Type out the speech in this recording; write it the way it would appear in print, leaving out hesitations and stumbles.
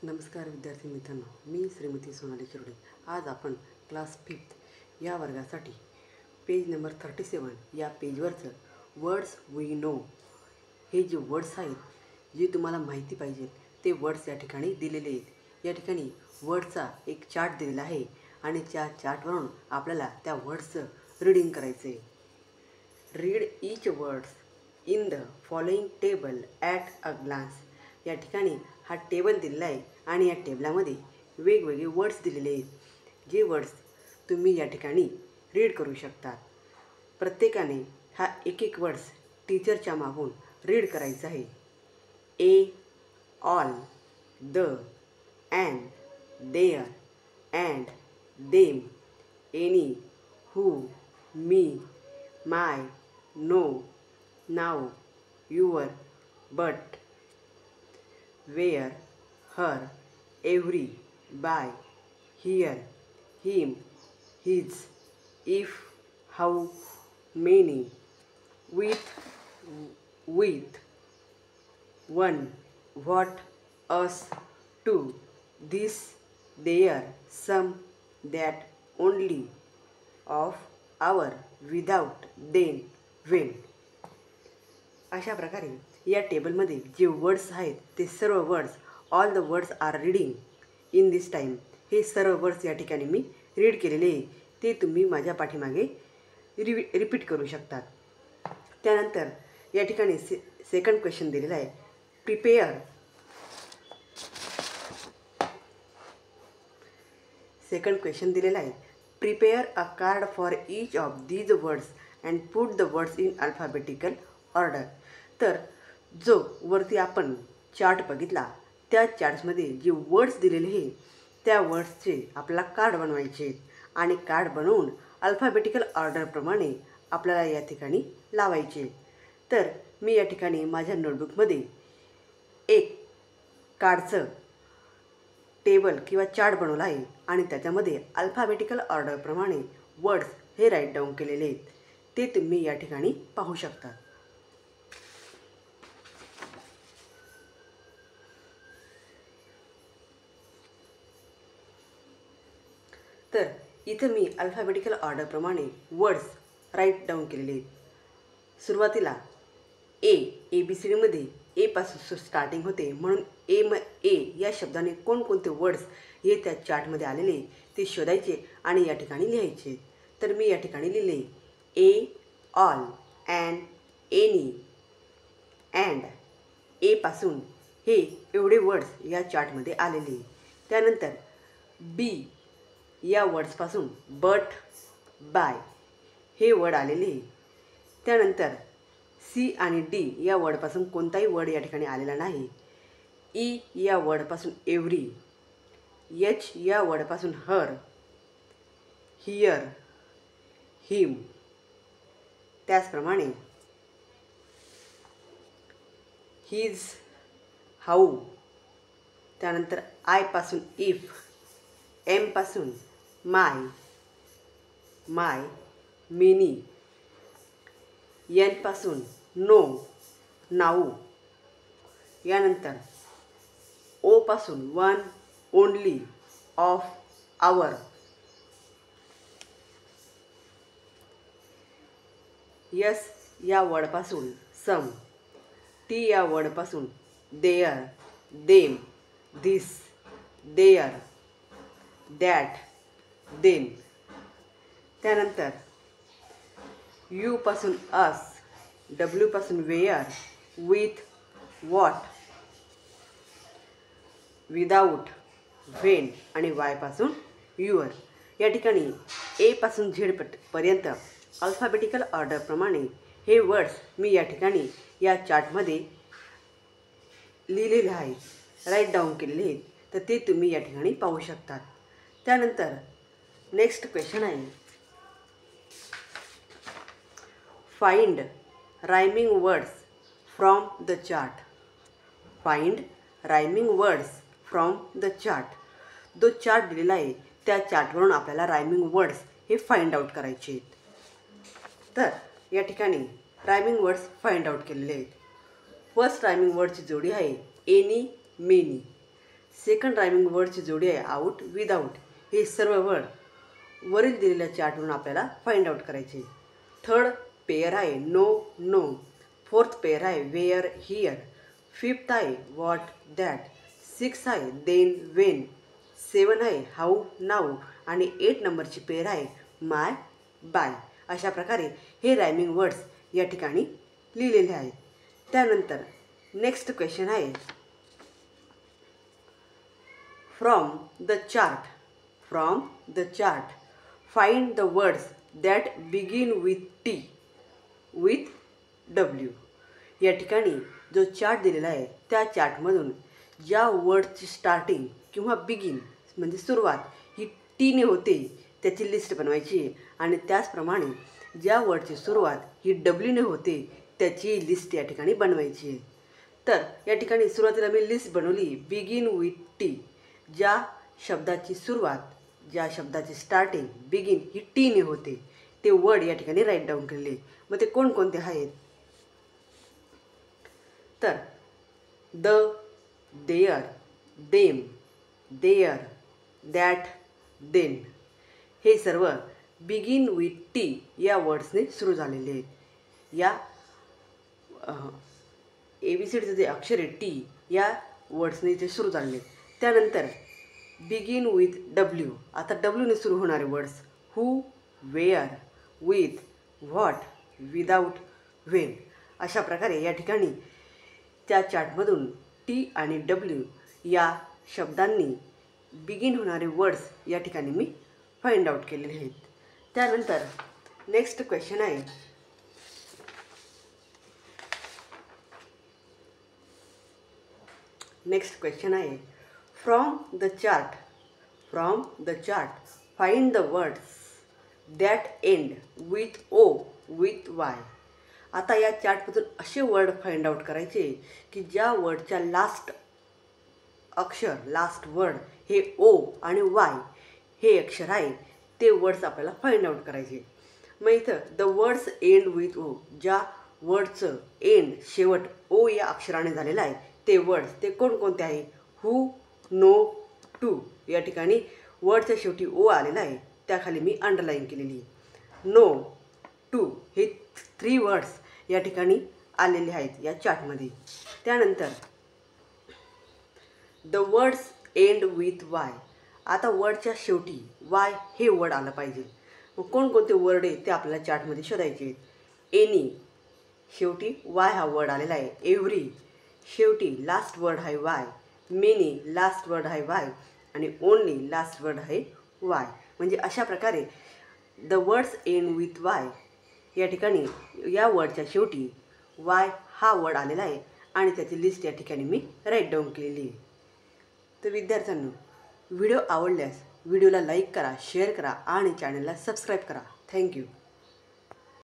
नमस्कार विद्यार्थी मित्रांनो, मी श्रीमती सोनाली किरोडे। आज आपण क्लास 5 या वर्गासाठी पेज नंबर 37 या पेजवरचं वर्ड्स वी नो हे जे वर्ड्स आहेत जे तुम्हाला माहिती पाहिजे ते वर्ड्स या ठिकाणी दिलेले आहेत। या ठिकाणी वर्डचा एक चार्ट दिलेला आहे आणि त्या चार्टवरून आपल्याला त्या वर्ड्सचं रीडिंग करायचं आहे। Read each words in the following table at a glance. या ठिकाणी हा टेबल दिलेला आहे आणि या टेबलामध्ये वेगवेगळे वर्ड्स दिलेले आहेत जे वर्ड्स तुम्ही या ठिकाणी रीड करू शकता। प्रत्येकाने हा एक एक वर्ड्स टीचरच्या मागून रीड करायचा आहे। A, all, the, and, there, and, them, any, who, me, my, no, now, your, but, where, her, every, by, here, him, his, if, how, many, with, one, what, us, two, this, there, some, that, only, of, our, without, then, when। अशा प्रकारे या टेबलमध्ये जे words आहेत ते सर्व words all the words are reading in this time हे सर्व वर्ड्स या ठिकाणी मी रीड केलेले आहे। ते तुम्ही माझ्या पाठीमागे रिपीट करू शकतात। त्यानंतर या ठिकाणी सेकंड क्वेश्चन दिलेला आहे। सेकंड क्वेश्चन दिलेला आहे, prepare a card for each of these words and put the words in alphabetical order. तर जो वरती आपण चार्ट बघितला त्या चार्ट्समध्ये जे वर्ड्स दिलेले आहे त्या वर्ड्सचे आपल्याला कार्ड बनवायचे आहेत आणि कार्ड बनवून अल्फाबेटिकल ऑर्डरप्रमाणे आपल्याला या ठिकाणी लावायचे। तर मी या ठिकाणी माझ्या नोटबुकमध्ये एक कार्डचं टेबल किंवा चार्ट बनवला आहे आणि त्याच्यामध्ये अल्फाबेटिकल ऑर्डरप्रमाणे वर्ड्स हे राईट डाऊन केलेले आहेत। ते तुम्ही या ठिकाणी पाहू शकता। तर इथं मी अल्फाबेटिकल ऑर्डरप्रमाणे वर्ड्स राईट डाऊन केलेले आहेत। सुरुवातीला ए बी सी डीमध्ये एपासून स्टार्टिंग होते म्हणून ए या शब्दाने कोणकोणते वर्ड्स हे त्या चार्टमध्ये आलेले ते शोधायचे आणि या ठिकाणी लिहायचे। तर मी या ठिकाणी लिहिले ए, ऑल, अँड, एनी, अँड, एपासून हे एवढे वर्ड्स या चार्टमध्ये आलेले। त्यानंतर बी या वर्ड्सपासून बट, बाय हे वर्ड आलेले। त्यानंतर सी आणि डी या वर्डपासून कोणताही वर्ड या ठिकाणी आलेला नाही। ई या वर्डपासून एव्हरी, एच या वर्डपासून हर, हियर, हिम, त्याचप्रमाणे हिज, हाऊ, त्यानंतर आयपासून इफ, एमपासून माय, मेनी, एनपासून नो, नाऊ, यानंतर ओपासून one, only, of, our, yes या वर्डपासून सम, टी या वर्डपासून there, them, this, there, that, then, त्यानंतर यू पासून अस, डब्ल्यू पासून where, with, what, without, when आणि वाय पासून युअर। या ठिकाणी ए पासून झेड पर्यंत अल्फाबेटिकल ऑर्डरप्रमाणे हे वर्ड्स मी या ठिकाणी या चार्टमध्ये लिहिलेले आहे, राईट डाऊन केलेले आहेत। तर ते तुम्ही या ठिकाणी पाहू शकतात। त्यानंतर नेक्स्ट क्वेश्चन आहे, find rhyming words from the chart. Find rhyming words from the chart. जो चार्ट दिलेला आहे त्या चार्टवरून आपल्याला रायमिंग वर्ड्स हे फाइंड आउट करायचे आहेत। तर या ठिकाणी रायमिंग वर्ड्स फाइंड आउट केलेले आहेत। फर्स्ट रायमिंग वर्डची जोडी आहे एनी, मेनी। सेकंड रायमिंग वर्डची जोडी आहे आउट विदाऊट. हे सर्व वर्ड वरील दिलेल्या चार्टवरून आपल्याला फाइंड आउट करायचे. थर्ड पेअर आहे नो नो. फोर्थ पेअर आहे वेअर हिअर. फिफ्थ आहे व्हॉट दॅट. सिक्स आहे देन वेन. 7 आहे हाऊ नाऊ. आणि 8 नंबरची पेअर आहे माय बाय. अशा प्रकारे हे रायमिंग वर्ड्स या ठिकाणी लिहिलेले आहेत. त्यानंतर नेक्स्ट क्वेश्चन आहे from the chart. From the chart find the words that begin with T with W. या ठिकाणी जो चार्ट दिलेला आहे त्या चार्टमधून ज्या वर्डची स्टार्टिंग किंवा बिगिन म्हणजे सुरुवात ही टीने होते त्याची लिस्ट बनवायची आहे. आणि त्याचप्रमाणे ज्या वर्डची सुरुवात ही डब्ल्यूने होते त्याची लिस्ट या ठिकाणी बनवायची आहे. तर या ठिकाणी सुरुवातीला मी लिस्ट बनवली बिगिन विथ टी. ज्या शब्दाची सुरुवात ज्या शब्दाची स्टार्टिंग बिगिन ही टीने होते ते वर्ड या ठिकाणी राईट डाऊन केलेले. मग ते कोणकोणते आहेत तर the, there, them, their, that, then हे सर्व बिगिन विथ टी या वर्ड्सने सुरू झालेले आहेत. या ABCDचं जे अक्षर आहे टी या वर्ड्सने ते सुरू झालेले आहेत. त्यानंतर बिगिन विथ डब्ल्यू. आता डब्ल्यूने सुरू होणारे words who, where, with, what, without, when. अशा प्रकारे या ठिकाणी त्या चार्टमधून टी आणि डब्ल्यू या शब्दांनी बिगिन होणारे वर्ड्स या ठिकाणी मी फाइंड आउट केलेले आहेत. त्यानंतर नेक्स्ट क्वेश्चन आहे from the chart. From the chart find the words that end with O with Y. आता या चार्टमधून असे वर्ड फाइंड आउट करायचे की ज्या वर्डच्या लास्ट अक्षर लास्ट वर्ड हे ओ आणि वाय हे अक्षर आहे ते वर्ड्स आपल्याला फाइंड आउट करायचे. मग इथं the words end with O. ज्या वर्डचं एंड शेवट ओ या अक्षराने झालेलं आहे ते वर्ड्स ते कोणकोणते आहे हू, नो, टू. या ठिकाणी वर्डच्या शेवटी ओ आलेला आहे त्याखाली मी अंडरलाईन केलेली आहे. नो, टू हे 3 वर्ड्स या ठिकाणी आलेले आहेत या चार्टमध्ये. त्यानंतर the words end with Y. आता वर्डच्या शेवटी वाय हे वर्ड आलं पाहिजे. मग कोणकोणते वर्ड आहे ते आपल्याला चार्टमध्ये शोधायचे आहेत. एनी शेवटी वाय हा वर्ड आलेला आहे. एव्हरी शेवटी लास्ट वर्ड आहे वाय. मेनी लास्ट वर्ड आहे वाय. आणि ओनली लास्ट वर्ड आहे वाय. म्हणजे अशा प्रकारे the words end with Y या ठिकाणी या वर्डच्या शेवटी वाय हा वर्ड आलेला आहे आणि त्याची लिस्ट या ठिकाणी मी राईट डाऊन केलेली आहे. तर विद्यार्थ्यांनो व्हिडिओ आवडल्यास व्हिडिओला लाईक करा, शेअर करा आणि चॅनलला सबस्क्राईब करा. थँक्यू.